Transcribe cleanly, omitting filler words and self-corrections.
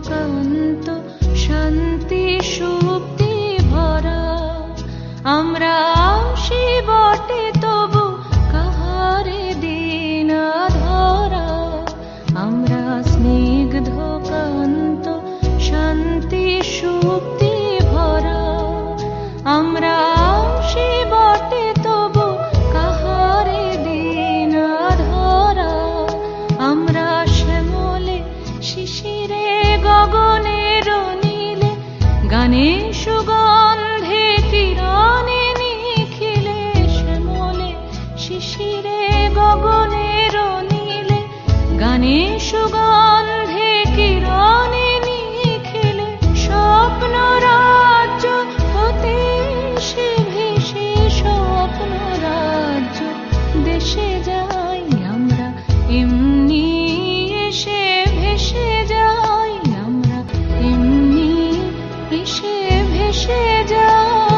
ঢোকান্ত শান্তি সুপ্তি ভরা। আমরা আসি বটে তবু কাহারে দিন ধরা। আমরা স্নিগ্ধ কান্ত শান্তি সুপ্তি ভরা। আমরা আসি বটে তবু কাহারে দিন ধরা। আমরা শ্যামলে শিশিরে গগনের নীলে গানে সুগন্ধে কিরণে নিখিলে। শ্যামলে শিশিরে গগনের নীলে গানে সুগন্ধে কিরণে নিখিলে। স্বপ্ন রাজ্য হতে সে ভেসে স্বপ্ন রাজ্য দেশে যাই আমরা এমনি এসে ভেসে যাই। আমরা এমনি এসে ভেসে যাই।